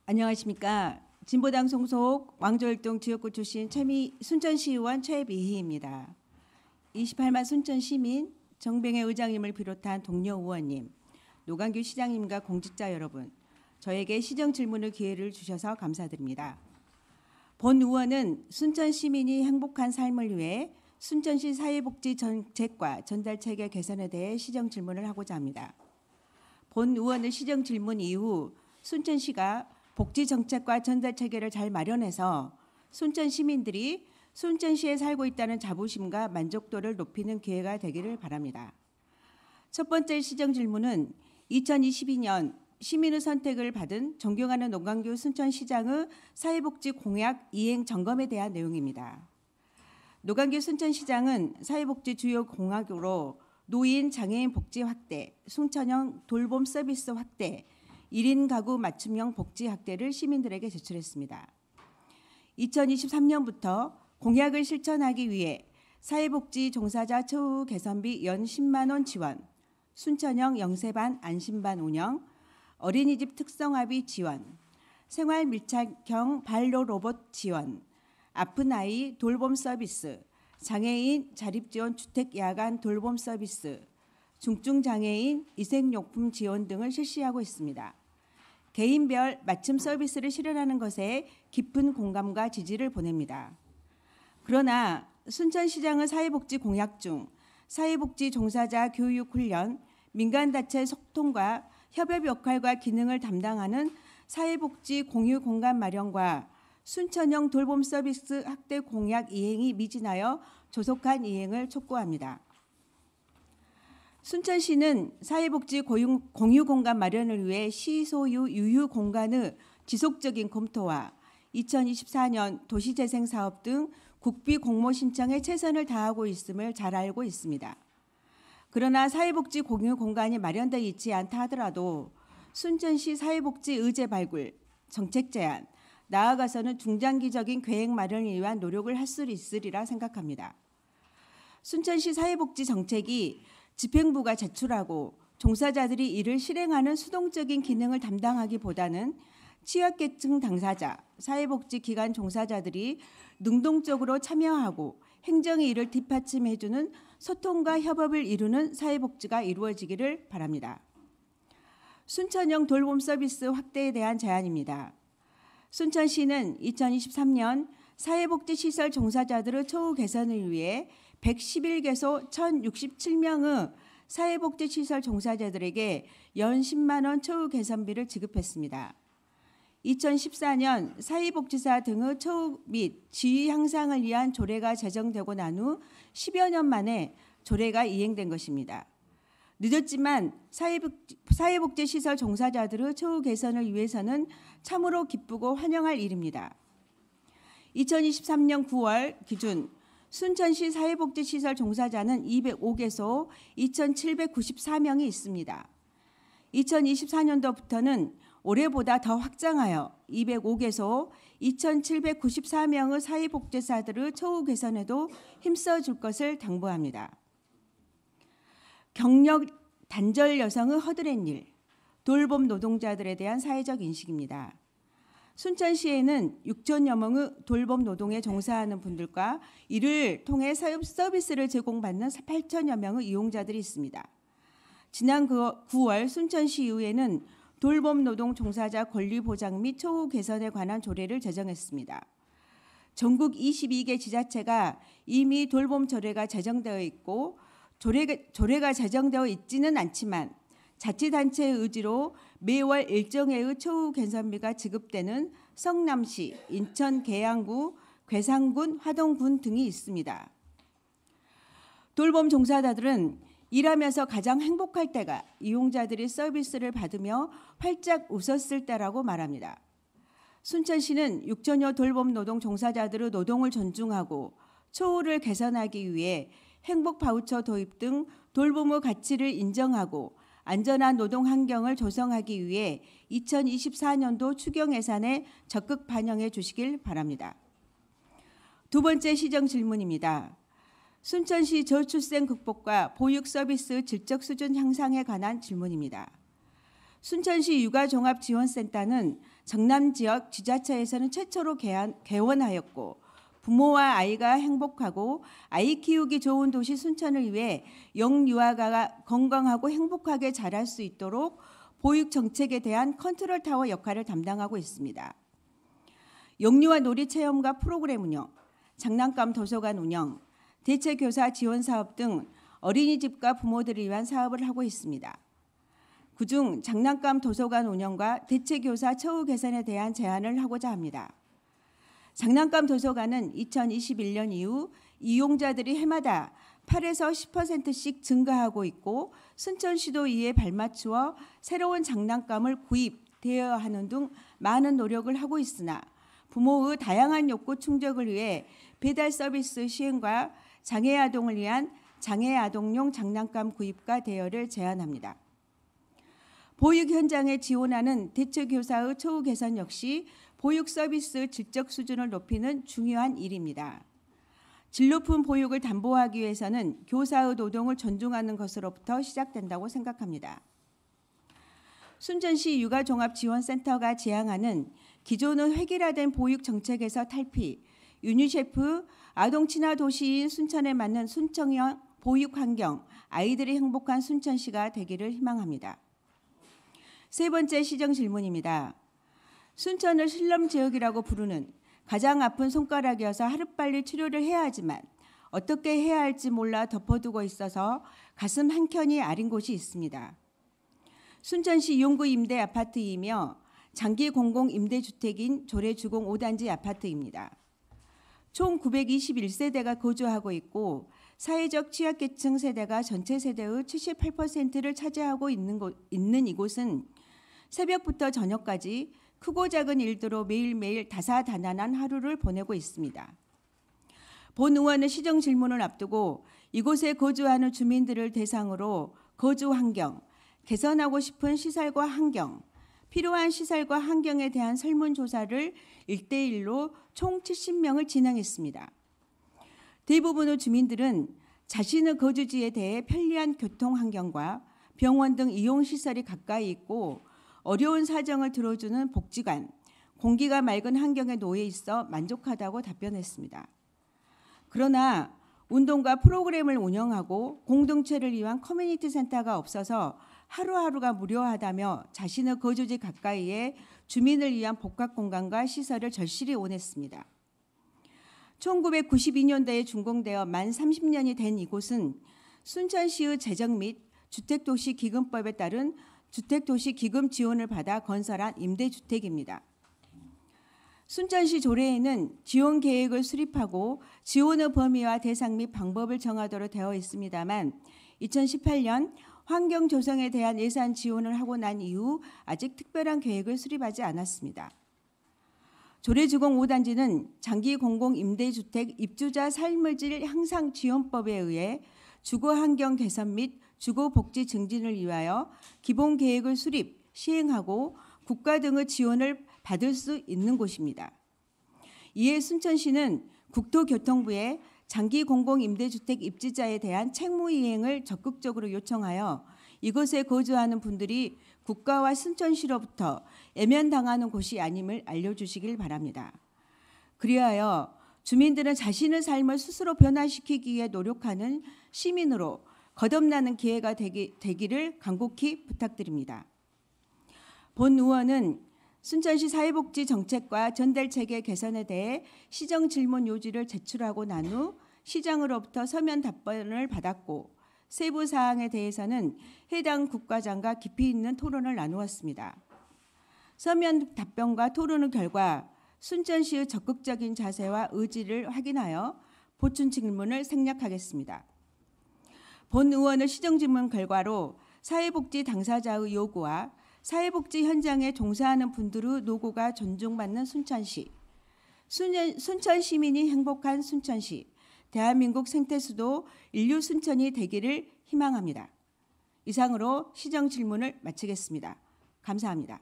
안녕하십니까. 진보당 소속 왕조일동 지역구 출신 순천시의원 최미희입니다. 28만 순천시민, 정병혜 의장님을 비롯한 동료 의원님, 노광규 시장님과 공직자 여러분, 저에게 시정 질문의 기회를 주셔서 감사드립니다. 본 의원은 순천 시민이 행복한 삶을 위해 순천시 사회복지 정책과 전달체계 개선에 대해 시정 질문을 하고자 합니다. 본 의원의 시정 질문 이후 순천시가 복지 정책과 전달 체계를 잘 마련해서 순천 시민들이 순천시에 살고 있다는 자부심과 만족도를 높이는 기회가 되기를 바랍니다. 첫 번째 시정 질문은 2022년 시민의 선택을 받은 존경하는 노광규 순천시장의 사회복지 공약 이행 점검에 대한 내용입니다. 노광규 순천시장은 사회복지 주요 공약으로 노인, 장애인 복지 확대, 순천형 돌봄 서비스 확대, 1인 가구 맞춤형 복지 확대를 시민들에게 제출했습니다. 2023년부터 공약을 실천하기 위해 사회복지 종사자 처우 개선비 연 10만 원 지원, 순천형 영세반 안심반 운영, 어린이집 특성화비 지원, 생활 밀착형 반려 로봇 지원, 아픈 아이 돌봄 서비스, 장애인 자립지원 주택 야간 돌봄 서비스, 중증 장애인 위생용품 지원 등을 실시하고 있습니다. 개인별 맞춤 서비스를 실현하는 것에 깊은 공감과 지지를 보냅니다. 그러나 순천시장의 사회복지 공약 중 사회복지 종사자 교육 훈련, 민간단체 소통과 협업 역할과 기능을 담당하는 사회복지 공유 공간 마련과 순천형 돌봄 서비스 확대 공약 이행이 미진하여 조속한 이행을 촉구합니다. 순천시는 사회복지 공유 공간 마련을 위해 시소유 유휴 공간의 지속적인 검토와 2024년 도시재생 사업 등 국비 공모 신청에 최선을 다하고 있음을 잘 알고 있습니다. 그러나 사회복지 공유 공간이 마련되어 있지 않다 하더라도 순천시 사회복지 의제 발굴, 정책 제안, 나아가서는 중장기적인 계획 마련을 위한 노력을 할 수 있으리라 생각합니다. 순천시 사회복지 정책이 집행부가 제출하고 종사자들이 이를 실행하는 수동적인 기능을 담당하기보다는 취약계층 당사자, 사회복지기관 종사자들이 능동적으로 참여하고 행정이 이를 뒷받침해주는 소통과 협업을 이루는 사회복지가 이루어지기를 바랍니다. 순천형 돌봄 서비스 확대에 대한 제안입니다. 순천시는 2023년 사회복지시설 종사자들의 처우 개선을 위해 111개소 1,067명의 사회복지시설 종사자들에게 연 10만 원 처우 개선비를 지급했습니다. 2014년 사회복지사 등의 처우 및 지위 향상을 위한 조례가 제정되고 난 후 10여 년 만에 조례가 이행된 것입니다. 늦었지만 사회복지시설 종사자들의 처우 개선을 위해서는 참으로 기쁘고 환영할 일입니다. 2023년 9월 기준 순천시 사회복지시설 종사자는 205개소 2,794명이 있습니다. 2024년도부터는 올해보다 더 확장하여 205개소 2,794명의 사회복지사들의 처우 개선에도 힘써줄 것을 당부합니다. 경력 단절 여성의 허드렛 일, 돌봄 노동자들에 대한 사회적 인식입니다. 순천시에는 6천여 명의 돌봄 노동에 종사하는 분들과 이를 통해 서비스를 제공받는 8천여 명의 이용자들이 있습니다. 지난 9월 순천시의회는 돌봄 노동 종사자 권리 보장 및 처우 개선에 관한 조례를 제정했습니다. 전국 22개 지자체가 이미 돌봄 조례가 제정되어 있고 조례가 제정되어 있지는 않지만 자치단체의 의지로 매월 일정회의 처우 개선비가 지급되는 성남시, 인천 계양구, 괴산군, 화동군 등이 있습니다. 돌봄 종사자들은 일하면서 가장 행복할 때가 이용자들이 서비스를 받으며 활짝 웃었을 때라고 말합니다. 순천시는 6천여 돌봄 노동 종사자들의 노동을 존중하고 처우를 개선하기 위해 행복 바우처 도입 등 돌봄의 가치를 인정하고 안전한 노동 환경을 조성하기 위해 2024년도 추경 예산에 적극 반영해 주시길 바랍니다. 두 번째 시정 질문입니다. 순천시 저출생 극복과 보육 서비스 질적 수준 향상에 관한 질문입니다. 순천시 육아종합지원센터는 정남 지역 지자체에서는 최초로 개원하였고 부모와 아이가 행복하고 아이 키우기 좋은 도시 순천을 위해 영유아가 건강하고 행복하게 자랄 수 있도록 보육 정책에 대한 컨트롤 타워 역할을 담당하고 있습니다. 영유아 놀이 체험과 프로그램 운영, 장난감 도서관 운영, 대체교사 지원 사업 등 어린이집과 부모들을 위한 사업을 하고 있습니다. 그중 장난감 도서관 운영과 대체교사 처우 개선에 대한 제안을 하고자 합니다. 장난감 도서관은 2021년 이후 이용자들이 해마다 8에서 10%씩 증가하고 있고 순천시도 이에 발맞추어 새로운 장난감을 구입, 대여하는 등 많은 노력을 하고 있으나 부모의 다양한 욕구 충족을 위해 배달 서비스 시행과 장애 아동을 위한 장애 아동용 장난감 구입과 대여를 제한합니다. 보육 현장에 지원하는 대체교사의 처우 개선 역시 보육 서비스 질적 수준을 높이는 중요한 일입니다. 질 높은 보육을 담보하기 위해서는 교사의 노동을 존중하는 것으로부터 시작된다고 생각합니다. 순천시 육아종합지원센터가 지향하는 기존의 획일화된 보육 정책에서 탈피, 유니세프 아동 친화 도시인 순천에 맞는 순천형 보육 환경, 아이들이 행복한 순천시가 되기를 희망합니다. 세 번째 시정 질문입니다. 순천을 슬럼 지역이라고 부르는 가장 아픈 손가락이어서 하루빨리 치료를 해야 하지만 어떻게 해야 할지 몰라 덮어두고 있어서 가슴 한켠이 아린 곳이 있습니다. 순천시 용구 임대 아파트이며 장기 공공 임대주택인 조례주공 5단지 아파트입니다. 총 921세대가 거주하고 있고 사회적 취약계층 세대가 전체 세대의 78%를 차지하고 있는 이곳은 새벽부터 저녁까지 크고 작은 일들로 매일매일 다사다난한 하루를 보내고 있습니다. 본 의원의 시정 질문을 앞두고 이곳에 거주하는 주민들을 대상으로 거주 환경, 개선하고 싶은 시설과 환경, 필요한 시설과 환경에 대한 설문조사를 1대1로 총 70명을 진행했습니다. 대부분의 주민들은 자신의 거주지에 대해 편리한 교통 환경과 병원 등 이용시설이 가까이 있고 어려운 사정을 들어주는 복지관, 공기가 맑은 환경에 놓여 있어 만족하다고 답변했습니다. 그러나 운동과 프로그램을 운영하고 공동체를 위한 커뮤니티 센터가 없어서 하루하루가 무료하다며 자신의 거주지 가까이에 주민을 위한 복합공간과 시설을 절실히 원했습니다. 1992년도에 준공되어 만 30년이 된 이곳은 순천시의 재정 및 주택도시기금법에 따른 주택도시기금 지원을 받아 건설한 임대주택입니다. 순천시 조례에는 지원 계획을 수립하고 지원의 범위와 대상 및 방법을 정하도록 되어 있습니다만 2018년 환경 조성에 대한 예산 지원을 하고 난 이후 아직 특별한 계획을 수립하지 않았습니다. 조례주공 5단지는 장기 공공 임대주택 입주자 삶의 질 향상 지원법에 의해 주거 환경 개선 및 주거 복지 증진을 위하여 기본 계획을 수립, 시행하고 국가 등의 지원을 받을 수 있는 곳입니다. 이에 순천시는 국토교통부에 장기 공공 임대주택 입주자에 대한 책무 이행을 적극적으로 요청하여 이곳에 거주하는 분들이 국가와 순천시로부터 애면당하는 곳이 아님을 알려주시길 바랍니다. 그리하여 주민들은 자신의 삶을 스스로 변화시키기 위해 노력하는 시민으로 거듭나는 기회가 되기를 간곡히 부탁드립니다. 본 의원은 순천시 사회복지 정책과 전달체계 개선에 대해 시정 질문 요지를 제출하고 난 후 시장으로부터 서면 답변을 받았고 세부 사항에 대해서는 해당 국과장과 깊이 있는 토론을 나누었습니다. 서면 답변과 토론의 결과 순천시의 적극적인 자세와 의지를 확인하여 보충 질문을 생략하겠습니다. 본 의원의 시정 질문 결과로 사회복지 당사자의 요구와 사회복지 현장에 종사하는 분들의 노고가 존중받는 순천시, 순천 시민이 행복한 순천시, 대한민국 생태수도 인류 순천이 되기를 희망합니다. 이상으로 시정 질문을 마치겠습니다. 감사합니다.